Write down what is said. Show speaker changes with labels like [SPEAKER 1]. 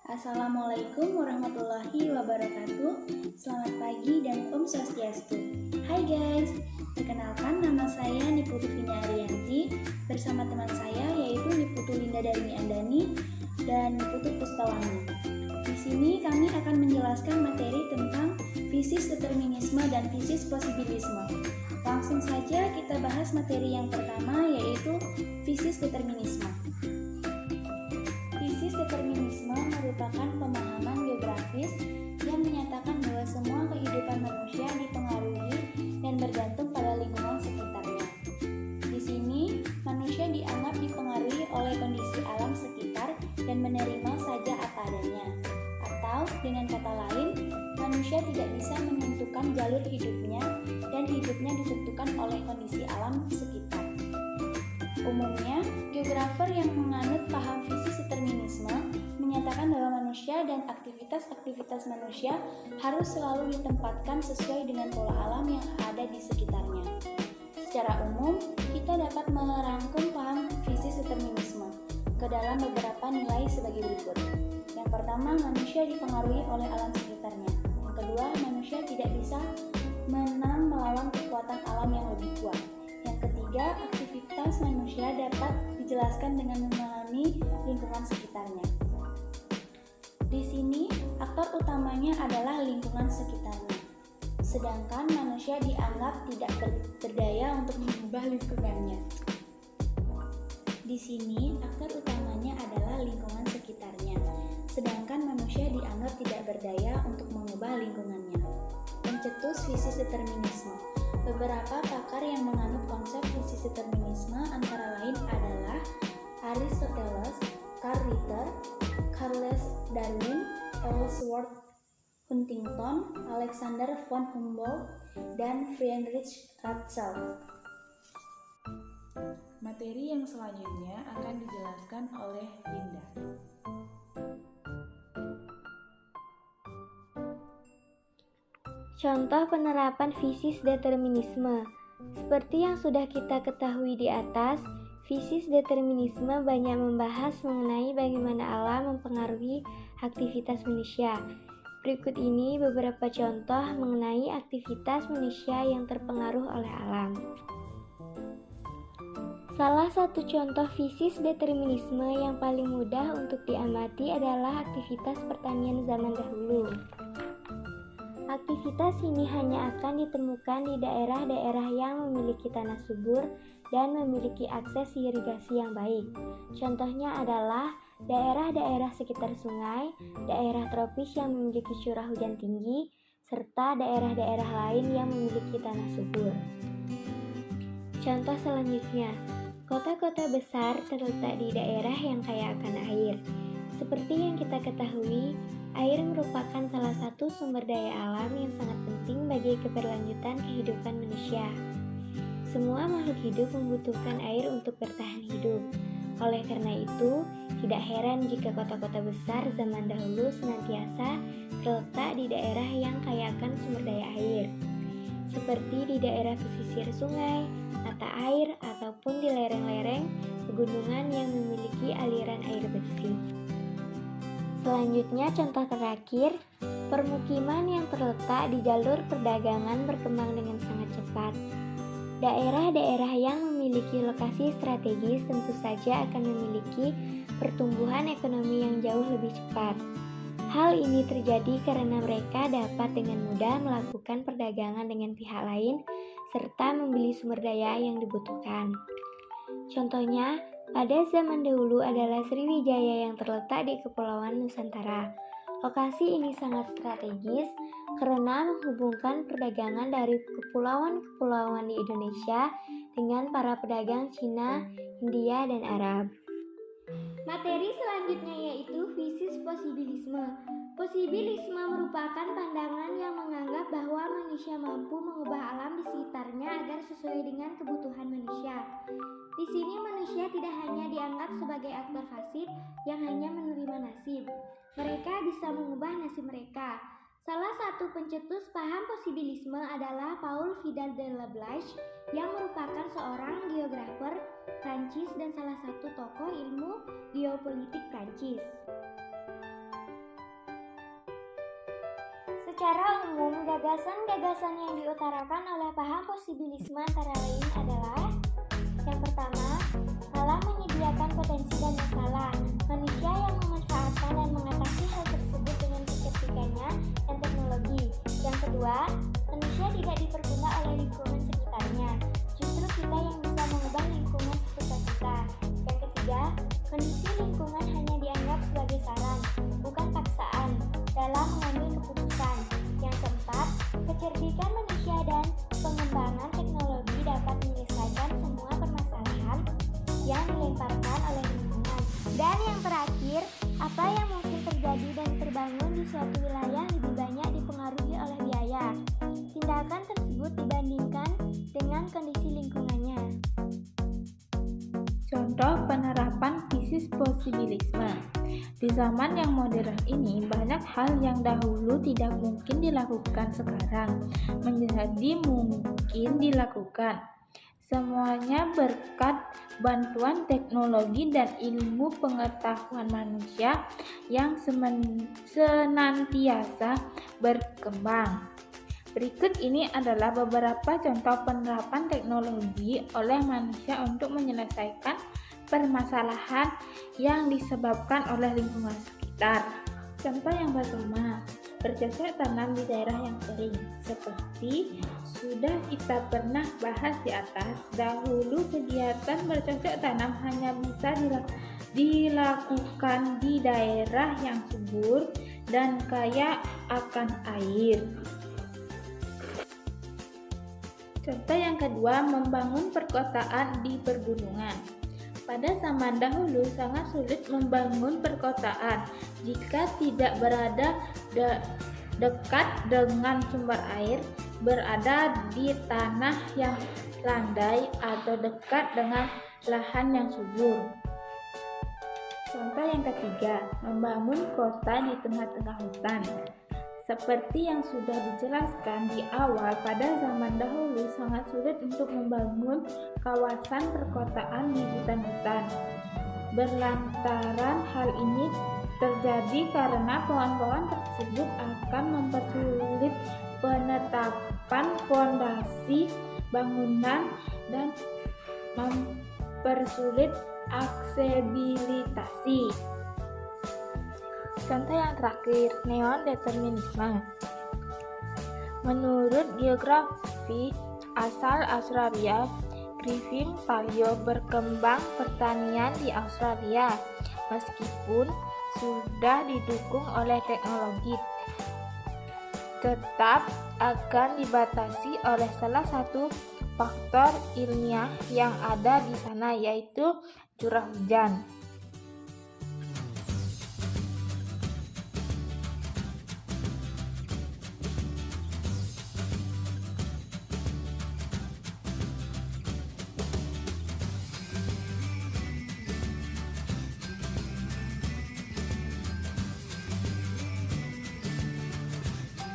[SPEAKER 1] Assalamualaikum warahmatullahi wabarakatuh. Selamat pagi dan Om Swastiastu. Hai guys, perkenalkan nama saya Niputu Vina Ariyanti bersama teman saya yaitu Niputu Linda Darmi Andani dan Niputu Pustawani. Di sini kami akan menjelaskan materi tentang fisis determinisme dan fisis posibilisme. Langsung saja kita bahas materi yang pertama yaitu fisis determinisme. Fisis determinisme merupakan pemahaman geografis yang menyatakan bahwa semua kehidupan manusia dipengaruhi dan bergantung pada lingkungan sekitarnya. Di sini, manusia dianggap dipengaruhi oleh kondisi alam sekitar dan menerima saja apa adanya. Atau, dengan kata lain, manusia tidak bisa menentukan jalur hidupnya dan hidupnya ditentukan oleh kondisi alam sekitar. Umumnya, geografer yang menganut paham fisis determinisme menyatakan bahwa manusia dan aktivitas-aktivitas manusia harus selalu ditempatkan sesuai dengan pola alam yang ada di sekitarnya. Secara umum, kita dapat merangkum paham fisis determinisme ke dalam beberapa nilai sebagai berikut. Yang pertama, manusia dipengaruhi oleh alam sekitarnya. Yang kedua, manusia tidak bisa menang melawan kekuatan alam yang lebih kuat. Yang ketiga, aktivitas manusia dapat dijelaskan dengan memahami lingkungan sekitarnya. Di sini, aktor utamanya adalah lingkungan sekitarnya. Sedangkan manusia dianggap tidak berdaya untuk mengubah lingkungannya. Di sini, aktor utamanya adalah lingkungan sekitarnya. Sedangkan manusia dianggap tidak berdaya untuk mengubah lingkungannya. Pencetus fisis determinisme. Beberapa pakar yang menganut konsep fisis determinisme antara lain adalah Aristoteles, Karl Ritter, Charles Darwin, Ellsworth Huntington, Alexander von Humboldt, dan Friedrich Ratzel.
[SPEAKER 2] Materi yang selanjutnya akan dijelaskan oleh Linda.
[SPEAKER 3] Contoh penerapan fisis determinisme. Seperti yang sudah kita ketahui di atas, fisis determinisme banyak membahas mengenai bagaimana alam mempengaruhi aktivitas manusia. Berikut ini beberapa contoh mengenai aktivitas manusia yang terpengaruh oleh alam. Salah satu contoh fisis determinisme yang paling mudah untuk diamati adalah aktivitas pertanian zaman dahulu. Aktivitas ini hanya akan ditemukan di daerah-daerah yang memiliki tanah subur dan memiliki akses irigasi yang baik. Contohnya adalah daerah-daerah sekitar sungai, daerah tropis yang memiliki curah hujan tinggi, serta daerah-daerah lain yang memiliki tanah subur. Contoh selanjutnya, kota-kota besar terletak di daerah yang kaya akan air. Seperti yang kita ketahui, air merupakan salah satu sumber daya alam yang sangat penting bagi keberlanjutan kehidupan manusia. Semua makhluk hidup membutuhkan air untuk bertahan hidup. Oleh karena itu, tidak heran jika kota-kota besar zaman dahulu senantiasa terletak di daerah yang kaya akan sumber daya air, seperti di daerah pesisir sungai, mata air, ataupun di lereng-lereng pegunungan yang memiliki aliran air bersih. Selanjutnya, contoh terakhir, permukiman yang terletak di jalur perdagangan berkembang dengan sangat cepat. Daerah-daerah yang memiliki lokasi strategis tentu saja akan memiliki pertumbuhan ekonomi yang jauh lebih cepat. Hal ini terjadi karena mereka dapat dengan mudah melakukan perdagangan dengan pihak lain serta membeli sumber daya yang dibutuhkan. Contohnya, pada zaman dahulu adalah Sriwijaya yang terletak di Kepulauan Nusantara. Lokasi ini sangat strategis karena menghubungkan perdagangan dari kepulauan-kepulauan di Indonesia dengan para pedagang Cina, India, dan Arab. Materi selanjutnya yaitu fisis posibilisme. Posibilisme merupakan pandangan yang menganggap bahwa manusia mampu mengubah alam di sekitarnya agar sesuai dengan kebutuhan manusia. Di sini manusia tidak hanya dianggap sebagai aktor fasid yang hanya menerima nasib. Mereka bisa mengubah nasib mereka. Salah satu pencetus paham posibilisme adalah Paul Vidal de Lablache yang merupakan seorang geografer Prancis dan salah satu tokoh ilmu geopolitik Prancis. Secara umum, gagasan-gagasan yang diutarakan oleh paham posibilisme antara lain adalah: yang pertama, salah menyediakan potensi dan masalah. Manusia yang memanfaatkan dan mengatasi hal tersebut dengan kecerdikannya dan teknologi. Yang kedua, manusia tidak diperbudak oleh lingkungan sekitarnya. Justru kita yang bisa mengubah lingkungan sekitar kita. Yang ketiga, kondisi lingkungan hanya dianggap sebagai saran, bukan paksaan, dalam mengambil keputusan. Yang keempat, kecerdikan manusia dan pengembangan teknologi dapat menyelesaikan semua permasalahan yang dilemparkan oleh lingkungan. Dan yang terakhir, apa yang mungkin terjadi dan terbangun di suatu wilayah lebih banyak dipengaruhi oleh biaya tindakan tersebut dibandingkan dengan kondisi lingkungannya.
[SPEAKER 2] Contoh penerapan fisis posibilisme. Di zaman yang modern ini, banyak hal yang dahulu tidak mungkin dilakukan sekarang menjadi mungkin dilakukan. Semuanya berkat bantuan teknologi dan ilmu pengetahuan manusia yang senantiasa berkembang. Berikut ini adalah beberapa contoh penerapan teknologi oleh manusia untuk menyelesaikan permasalahan yang disebabkan oleh lingkungan sekitar. Contoh yang pertama, bercocok tanam di daerah yang kering. Seperti sudah kita pernah bahas di atas, dahulu kegiatan bercocok tanam hanya bisa dilakukan di daerah yang subur dan kaya akan air. Contoh yang kedua, membangun perkotaan di pergunungan. Pada zaman dahulu sangat sulit membangun perkotaan jika tidak berada dekat dengan sumber air, berada di tanah yang landai atau dekat dengan lahan yang subur. Contoh yang ketiga, membangun kota di tengah-tengah hutan. Seperti yang sudah dijelaskan di awal, pada zaman dahulu sangat sulit untuk membangun kawasan perkotaan di hutan-hutan. Berlantaran hal ini terjadi karena pohon-pohon tersebut akan mempersulit penetapan fondasi bangunan dan mempersulit aksesibilitas. Contoh yang terakhir, neodeterminisme. Menurut geografi asal Australia, Griffin Palio, berkembang pertanian di Australia meskipun sudah didukung oleh teknologi, tetap akan dibatasi oleh salah satu faktor ilmiah yang ada di sana, yaitu curah hujan.